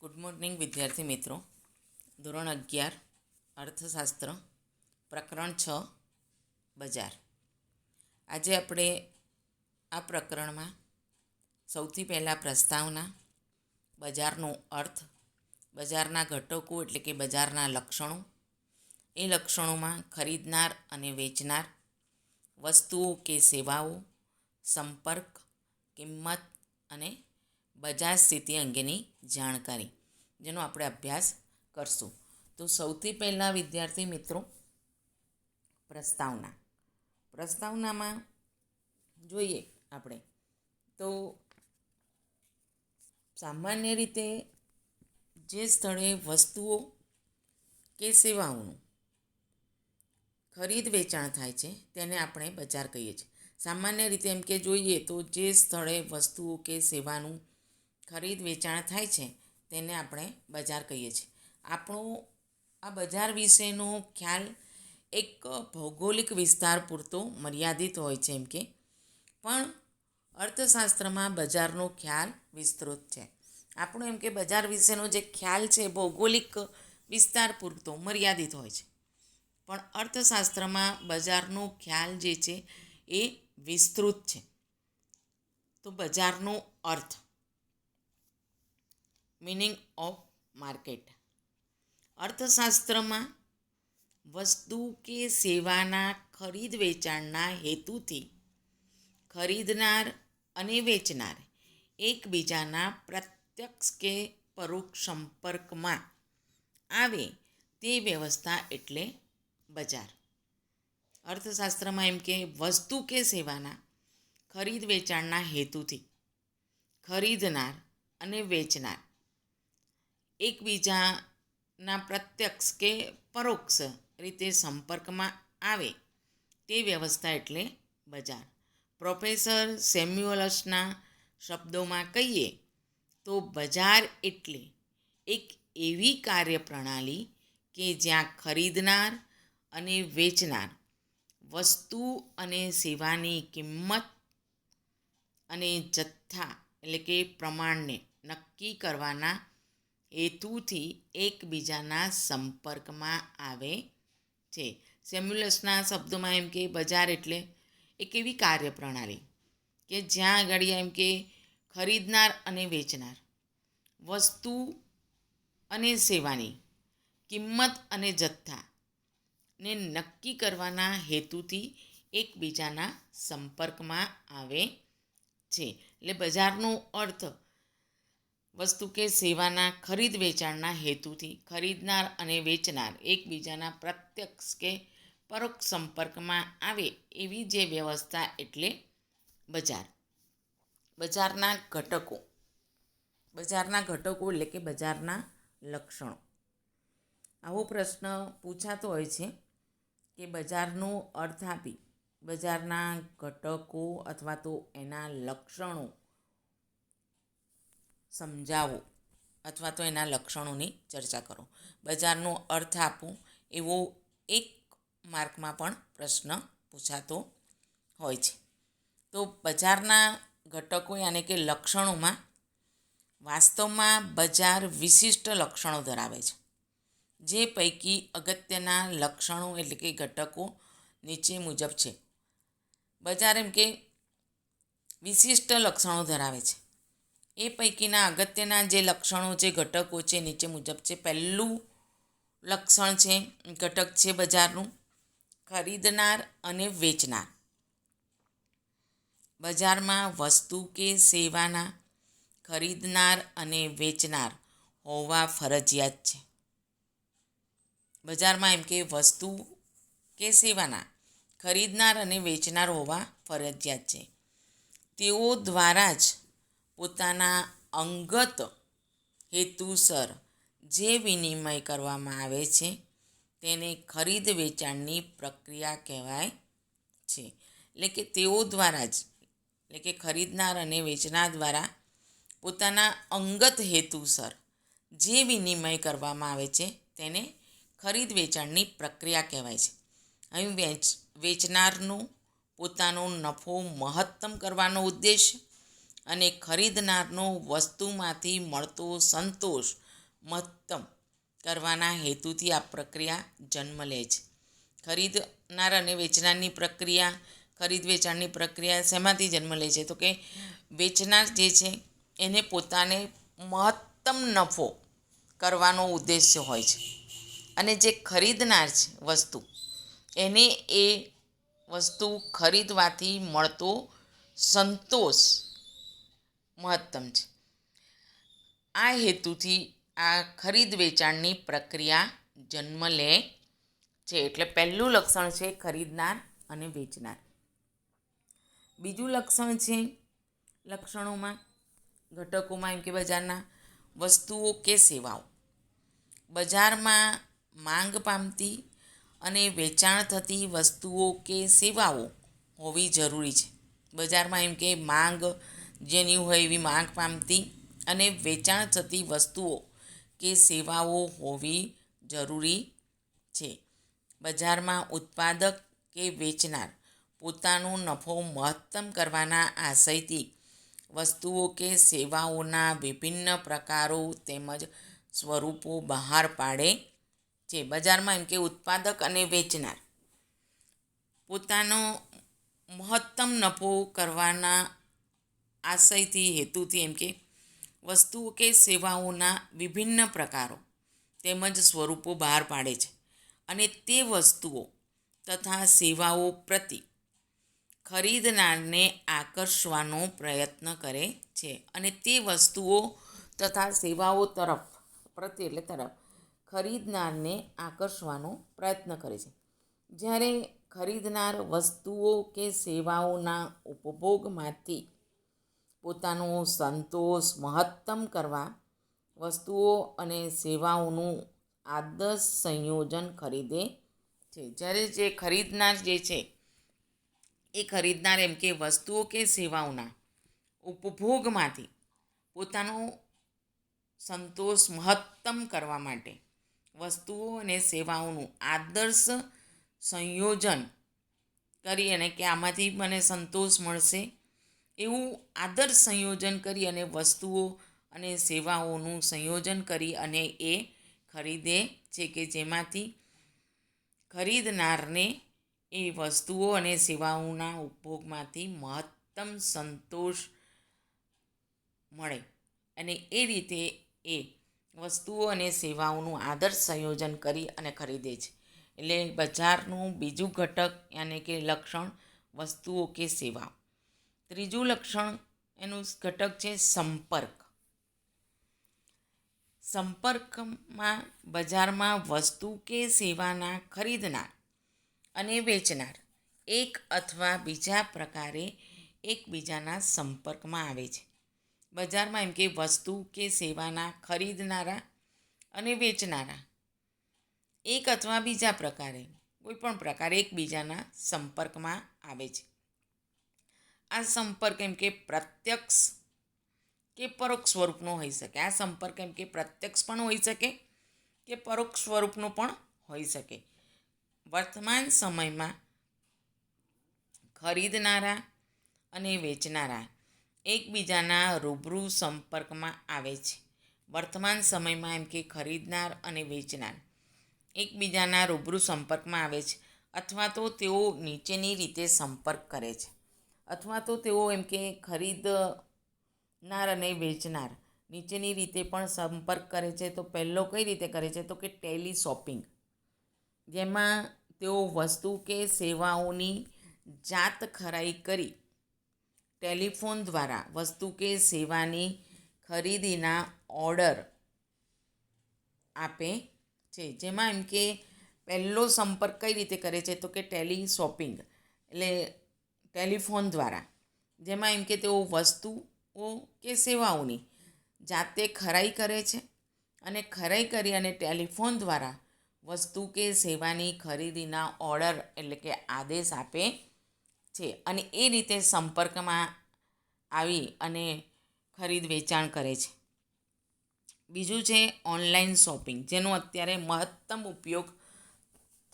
Good morning વિદ્યાર્થી મિત્રો. ધોરણ 11 અર્થશાસ્ત્ર, પ્રકરણ 6 બજાર. આજે આપણે આ પ્રકરણમાં સૌથી પહેલાં પ્રસ્તાવના, બજારનો અર્થ, બજારના ઘટકો એટલે કે બજારના લક્ષણો, એ લક્ષણોમાં ખરીદનાર અને વેચનાર, વસ્તુઓ કે સેવાઓ, સંપર્ક, કિંમત અને બજાર સ્થિતિ અંગેની જાણકારી, જેનો આપણે અભ્યાસ કરશું. તો સૌથી પહેલાં વિદ્યાર્થી મિત્રો પ્રસ્તાવનામાં જોઈએ આપણે તો સામાન્ય રીતે જે સ્થળે વસ્તુઓ કે સેવાઓનું ખરીદ વેચાણ થાય છે તેને આપણે બજાર કહીએ છીએ. સામાન્ય રીતે એમ કે જોઈએ તો જે સ્થળે વસ્તુઓ કે સેવાનું ખરીદ વેચાણ થાય છે તેને આપણે બજાર કહીએ છીએ. આપણો આ બજાર વિશેનો ખ્યાલ એક ભૌગોલિક વિસ્તાર પૂરતો મર્યાદિત હોય છે એમ કે, પણ અર્થશાસ્ત્રમાં બજારનો ખ્યાલ વિસ્તૃત છે. આપણો એમ કે બજાર વિશેનો જે ખ્યાલ છે ભૌગોલિક વિસ્તાર પૂરતો મર્યાદિત હોય છે, પણ અર્થશાસ્ત્રમાં બજારનો ખ્યાલ જે છે એ વિસ્તૃત છે. તો બજારનો અર્થ, મિનિંગ ઓફ માર્કેટ. અર્થશાસ્ત્રમાં વસ્તુ કે સેવાના ખરીદ વેચાણના હેતુથી ખરીદનાર અને વેચનાર એકબીજાના પ્રત્યક્ષ કે પરોક્ષ સંપર્કમાં આવે તે વ્યવસ્થા એટલે બજાર. અર્થશાસ્ત્રમાં એમ કે વસ્તુ કે સેવાના ખરીદ વેચાણના હેતુથી ખરીદનાર અને વેચનાર એકબીજાના પ્રત્યક્ષ કે પરોક્ષ રીતે સંપર્કમાં આવે તે વ્યવસ્થા એટલે બજાર. પ્રોફેસર સેમ્યુઅલ્સના શબ્દોમાં કહીએ તો બજાર એટલે એક એવી કાર્યપ્રણાલી કે જ્યાં ખરીદનાર અને વેચનાર વસ્તુ અને સેવાની કિંમત અને જથ્થા એટલે કે પ્રમાણને નક્કી કરવાના હેતુથી એકબીજાના સંપર્કમાં આવે છે. સેમ્યુઅલ્સના શબ્દોમાં એમ કે બજાર એટલે એક એવી કાર્યપ્રણાલી કે જ્યાં આગળ એમ કે ખરીદનાર અને વેચનાર વસ્તુ અને સેવાની કિંમત અને જથ્થાને નક્કી કરવાના હેતુથી એકબીજાના સંપર્કમાં આવે છે. એટલે બજારનો અર્થ વસ્તુ કે સેવાના ખરીદ વેચાણના હેતુથી ખરીદનાર અને વેચનાર એકબીજાના પ્રત્યક્ષ કે પરોક્ષ સંપર્કમાં આવે એવી જે વ્યવસ્થા એટલે બજાર. બજારના ઘટકો એટલે કે બજારના લક્ષણો. આવો પ્રશ્ન પૂછાતો હોય છે કે બજારનો અર્થ આપી બજારના ઘટકો અથવા તો એના લક્ષણો સમજાવો અથવા તો એના લક્ષણોની ચર્ચા કરો. બજારનો અર્થ આપો એવો એક માર્કમાં પણ પ્રશ્ન પૂછાતો હોય છે. તો બજારના ઘટકો યાની કે લક્ષણોમાં વાસ્તવમાં બજાર વિશિષ્ટ લક્ષણો ધરાવે છે. જે પૈકી અગત્યના લક્ષણો એટલે કે ઘટકો નીચે મુજબ છે. બજાર એમ કે વિશિષ્ટ લક્ષણો ધરાવે છે. એ પૈકીના અગત્યના જે લક્ષણો છે, ઘટકો છે, નીચે મુજબ છે. પહેલું લક્ષણ છે, ઘટક છે બજારનું ખરીદનાર અને વેચનાર. બજારમાં વસ્તુ કે સેવાના ખરીદનાર અને વેચનાર હોવા ફરજિયાત છે. બજારમાં એમ કે વસ્તુ કે સેવાના ખરીદનાર અને વેચનાર હોવા ફરજિયાત છે. તેઓ દ્વારા જ પોતાના અંગત હેતુસર જે વિનિમય કરવામાં આવે છે તેને ખરીદ વેચાણની પ્રક્રિયા કહેવાય છે. એટલે કે તેઓ દ્વારા જ એટલે કે ખરીદનાર અને વેચનાર દ્વારા પોતાના અંગત હેતુસર જે વિનિમય કરવામાં આવે છે તેને ખરીદ વેચાણની પ્રક્રિયા કહેવાય છે. અહીં વેચનારનો પોતાનો નફો મહત્તમ કરવાનો ઉદ્દેશ અને ખરીદનારનો વસ્તુમાંથી મળતો સંતોષ મહત્તમ કરવાના હેતુથી આ પ્રક્રિયા જન્મ લે છે. ખરીદનાર અને વેચનારની પ્રક્રિયા ખરીદ વેચાણની પ્રક્રિયા શેમાંથી જન્મ લે છે? તો કે વેચનાર જે છે એને પોતાને મહત્તમ નફો કરવાનો ઉદ્દેશ્ય હોય છે, અને જે ખરીદનાર છે વસ્તુ, એને એ વસ્તુ ખરીદવાથી મળતો સંતોષ મહત્તમ છે. આ હેતુથી આ ખરીદ વેચાણની પ્રક્રિયા જન્મ લે છે. એટલે પહેલું લક્ષણ છે ખરીદનાર અને વેચનાર. બીજું લક્ષણ છે લક્ષણોમાં, ઘટકોમાં એમ કે બજારના વસ્તુઓ કે સેવાઓ. બજારમાં માંગ પામતી અને વેચાણ થતી વસ્તુઓ કે સેવાઓ હોવી જરૂરી છે. બજારમાં એમ કે માંગ જેની હોય એવી માંગ પામતી અને વેચાણ થતી વસ્તુઓ કે સેવાઓ હોવી જરૂરી છે. બજારમાં ઉત્પાદક કે વેચનાર પોતાનો નફો મહત્તમ કરવાના આશયથી વસ્તુઓ કે સેવાઓના વિભિન્ન પ્રકારો તેમજ સ્વરૂપો બહાર પાડે છે. બજારમાં એમ કે ઉત્પાદક અને વેચનાર પોતાનો મહત્તમ નફો કરવાના આશયથી હેતુથી એમ કે વસ્તુઓ કે સેવાઓના વિભિન્ન પ્રકારો તેમજ સ્વરૂપો બહાર પાડે છે, અને તે વસ્તુઓ તથા સેવાઓ પ્રતિ ખરીદનારને આકર્ષવાનો પ્રયત્ન કરે છે. અને તે વસ્તુઓ તથા સેવાઓ તરફ ખરીદનારને આકર્ષવાનો પ્રયત્ન કરે છે. જ્યારે ખરીદનાર વસ્તુઓ કે સેવાઓના ઉપભોગમાંથી પોતાનો સંતોષ મહત્તમ કરવા વસ્તુઓ અને સેવાઓનું આદર્શ સંયોજન ખરીદે છે. જ્યારે જે ખરીદનાર જે છે એ ખરીદનાર એમ કે વસ્તુઓ કે સેવાઓના ઉપભોગમાંથી પોતાનો સંતોષ મહત્તમ કરવા માટે વસ્તુઓ અને સેવાઓનું આદર્શ સંયોજન કરી, અને કે આમાંથી મને સંતોષ મળશે એવું આદર્શ સંયોજન કરી અને વસ્તુઓ અને સેવાઓનું સંયોજન કરી અને એ ખરીદે છે, કે જેમાંથી ખરીદનારને એ વસ્તુઓ અને સેવાઓના ઉપભોગમાંથી મહત્તમ સંતોષ મળે, અને એ રીતે એ વસ્તુઓ અને સેવાઓનું આદર્શ સંયોજન કરી અને ખરીદે છે. એટલે બજારનું બીજું ઘટક યાને કે લક્ષણ વસ્તુઓ કે સેવાઓ. ત્રીજું લક્ષણ એનું ઘટક છે સંપર્ક. સંપર્કમાં બજારમાં વસ્તુ કે સેવાના ખરીદનાર અને વેચનાર એક અથવા બીજા પ્રકારે એકબીજાના સંપર્કમાં આવે છે. બજારમાં એમ કે વસ્તુ કે સેવાના ખરીદનારા અને વેચનારા એક અથવા બીજા પ્રકારે કોઈ પણ પ્રકારે એકબીજાના સંપર્કમાં આવે છે. આ સંપર્ક એમ કે પ્રત્યક્ષ કે પરોક્ષ સ્વરૂપનો હોઈ શકે. આ સંપર્ક એમ કે પ્રત્યક્ષ પણ હોઈ શકે કે પરોક્ષ સ્વરૂપનો પણ હોઈ શકે. વર્તમાન સમયમાં ખરીદનારા અને વેચનારા એકબીજાના રૂબરૂ સંપર્કમાં આવે છે. વર્તમાન સમયમાં એમ કે ખરીદનાર અને વેચનાર એકબીજાના રૂબરૂ સંપર્કમાં આવે છે, અથવા તો તેઓ નીચેની રીતે સંપર્ક કરે છે, અથવા તો તેઓ એમ કે ખરીદનાર અને વેચનાર નીચેની રીતે પણ સંપર્ક કરે છે. તો પહેલો કઈ રીતે કરે છે? તો કે ટેલી શોપિંગ, જેમાં તેઓ વસ્તુ કે સેવાઓની જાત ખરાઈ કરી ટેલિફોન દ્વારા વસ્તુ કે સેવાની ખરીદીના ઓર્ડર આપે છે. જેમાં એમ કે પહેલો સંપર્ક કઈ રીતે કરે છે? તો કે ટેલી શોપિંગ એટલે ટેલિફોન દ્વારા, જેમાં એમ કે તેઓ વસ્તુઓ કે સેવાઓની જાતે ખરાઈ કરે છે, અને ખરાઈ કરી અને ટેલિફોન દ્વારા વસ્તુ કે સેવાની ખરીદીના ઓર્ડર એટલે કે આદેશ આપે છે, અને એ રીતે સંપર્કમાં આવી અને ખરીદ વેચાણ કરે છે. બીજું છે ઓનલાઈન શોપિંગ, જેનો અત્યારે મહત્તમ ઉપયોગ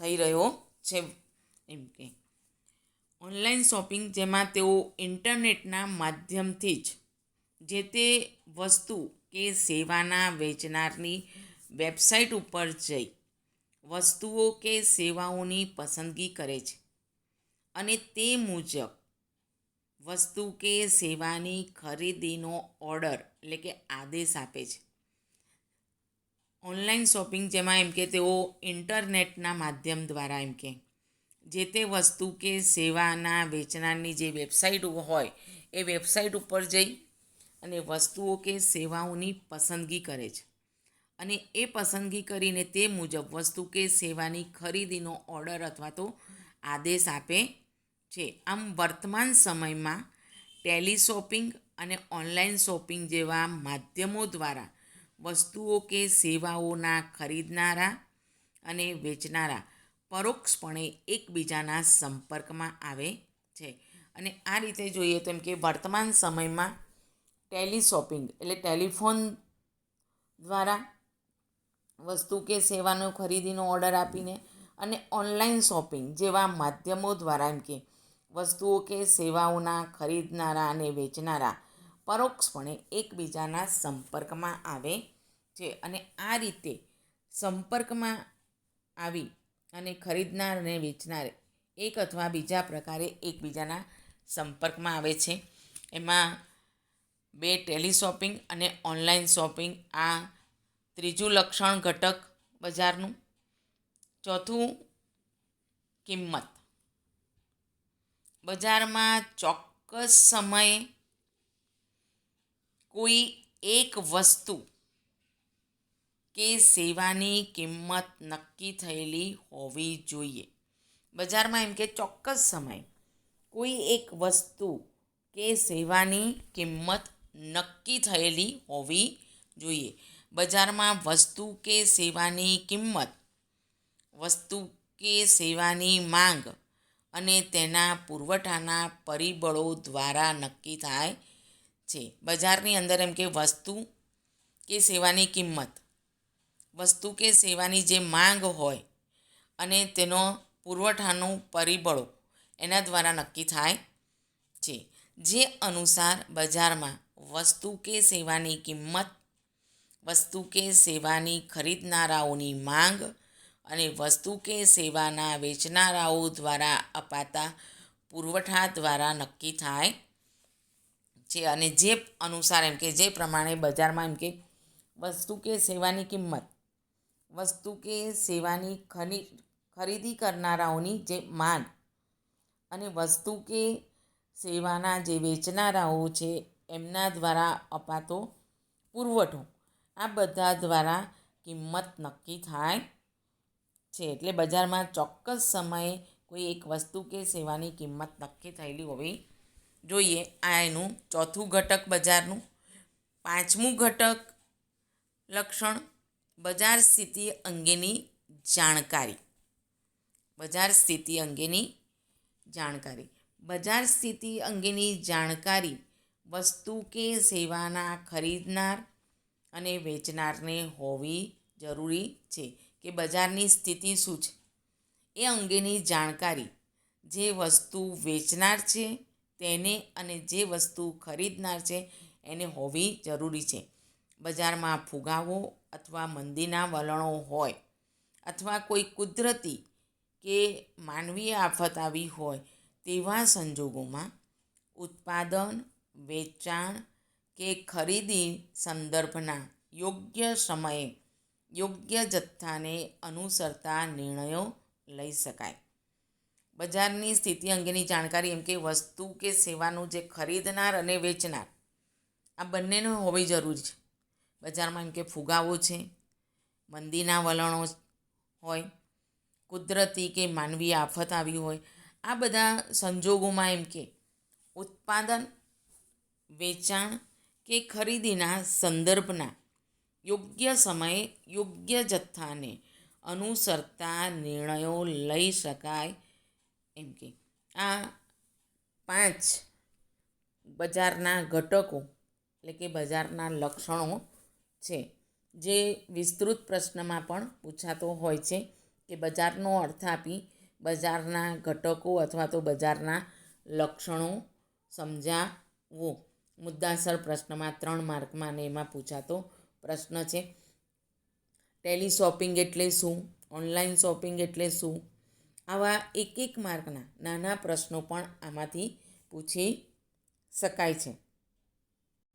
થઈ રહ્યો છે. એમ કે ઓનલાઈન શોપિંગ, જેમાં તેઓ ઇન્ટરનેટના માધ્યમથી જ જે તે વસ્તુ કે સેવાના વેચનારની વેબસાઇટ ઉપર જઈ વસ્તુઓ કે સેવાઓની પસંદગી કરે છે અને તે મુજબ વસ્તુ કે સેવાની ખરીદીનો ઓર્ડર એટલે કે આદેશ આપે છે. ઓનલાઈન શોપિંગ જેમાં એમ કે તેઓ ઇન્ટરનેટના માધ્યમ દ્વારા એમ કે જે તે વસ્તુ કે સેવાના વેચનારની જે વેબસાઇટ હોય એ વેબસાઇટ ઉપર જઈ અને વસ્તુઓ કે સેવાઓની પસંદગી કરે છે અને એ પસંદગી કરીને તે મુજબ વસ્તુ કે સેવાની ખરીદીનો ઓર્ડર અથવા તો આદેશ આપે છે. આમ વર્તમાન સમયમાં ટેલિશોપિંગ અને ઓનલાઈન શોપિંગ જેવા માધ્યમો દ્વારા વસ્તુઓ કે સેવાઓના ખરીદનારા અને વેચનારા પરોક્ષપણે એકબીજાના સંપર્કમાં આવે છે. અને આ રીતે જોઈએ તો એમ કે વર્તમાન સમયમાં ટેલિશોપિંગ એટલે ટેલિફોન દ્વારા વસ્તુ કે સેવાનો ખરીદીનો ઓર્ડર આપીને અને ઓનલાઈન શોપિંગ જેવા માધ્યમો દ્વારા એમ કે વસ્તુઓ કે સેવાઓના ખરીદનારા અને વેચનારા પરોક્ષપણે એકબીજાના સંપર્કમાં આવે છે. અને આ રીતે સંપર્કમાં આવી અને ખરીદનાર અને વેચનાર એક અથવા બીજા પ્રકારે એકબીજાના સંપર્કમાં આવે છે. એમાં બે ટેલિશોપિંગ અને ઓનલાઈન શોપિંગ આ ત્રીજું લક્ષણ ઘટક બજારનું. ચોથું કિંમત. બજારમાં ચોક્કસ સમયે કોઈ એક વસ્તુ કે સેવાની કિંમત નક્કી થયેલી હોવી જોઈએ. બજારમાં એમ કે ચોક્કસ સમયે કોઈ એક વસ્તુ કે સેવાની કિંમત નક્કી થયેલી હોવી જોઈએ. બજારમાં વસ્તુ કે સેવાની કિંમત વસ્તુ કે સેવાની માંગ અને તેના પુરવઠાના પરિબળો દ્વારા નક્કી થાય છે. બજારની અંદર એમ કે વસ્તુ કે સેવાની કિંમત વસ્તુ કે સેવાની જે માંગ હોય અને તેનો પુરવઠાનું પરિબળો એના દ્વારા નક્કી થાય છે. જે અનુસાર બજારમાં વસ્તુ કે સેવાની કિંમત વસ્તુ કે સેવાની ખરીદનારાઓની માંગ અને વસ્તુ કે સેવાના વેચનારાઓ દ્વારા અપાતા પુરવઠા દ્વારા નક્કી થાય છે. અને જે અનુસાર એમ કે જે પ્રમાણે બજારમાં એમ કે વસ્તુ કે સેવાની કિંમત વસ્તુ કે સેવાની ખરીદી કરનારાઓની જે માંગ અને વસ્તુ કે સેવાના જે વેચનારાઓ છે એમના દ્વારા અપાતો પુરવઠો આ બધા દ્વારા કિંમત નક્કી થાય છે. એટલે બજારમાં ચોક્કસ સમયે કોઈ એક વસ્તુ કે સેવાની કિંમત નક્કી થયેલી હોવી જોઈએ. આ એનું ચોથું ઘટક બજારનું. પાંચમું ઘટક લક્ષણ બજાર સ્થિતિ અંગેની જાણકારી. બજાર સ્થિતિ અંગેની જાણકારી. બજાર સ્થિતિ અંગેની જાણકારી વસ્તુ કે સેવાના ખરીદનાર અને વેચનારને હોવી જરૂરી છે. કે બજારની સ્થિતિ શું છે એ અંગેની જાણકારી જે વસ્તુ વેચનાર છે તેને અને જે વસ્તુ ખરીદનાર છે એને હોવી જરૂરી છે. બજારમાં ફુગાવો અથવા મંદીના વલણો હોય અથવા કોઈ કુદરતી કે માનવીય આફત આવી હોય તેવા સંજોગોમાં ઉત્પાદન વેચાણ કે ખરીદી સંદર્ભના યોગ્ય સમયે યોગ્ય જથ્થાને અનુસરતા નિર્ણયો લઈ શકાય. બજારની સ્થિતિ અંગેની જાણકારી એમ કે વસ્તુ કે સેવાનું જે ખરીદનાર અને વેચનાર આ બંનેને હોવી જરૂરી છે. બજારમાં એમ કે ફુગાવો છે, મંદીના વલણો હોય, કુદરતી કે માનવીય આફત આવી હોય, આ બધા સંજોગોમાં એમ કે ઉત્પાદન વેચાણ કે ખરીદીના સંદર્ભના યોગ્ય સમયે યોગ્ય જથ્થાને અનુસરતા નિર્ણયો લઈ શકાય. એમ કે આ 5 બજારના ઘટકો એટલે કે બજારના લક્ષણો છે જે વિસ્તૃત પ્રશ્નમાં પણ પૂછાતો હોય છે કે બજારનો અર્થ આપી બજારના ઘટકો અથવા તો બજારના લક્ષણો સમજાવો. મુદ્દાસર પ્રશ્નમાં 3 માર્કમાં અને એમાં પૂછાતો પ્રશ્ન છે. ટેલી શોપિંગ એટલે શું? ઓનલાઈન શોપિંગ એટલે શું? આવા 1 માર્કના નાના પ્રશ્નો પણ આમાંથી પૂછી શકાય છે.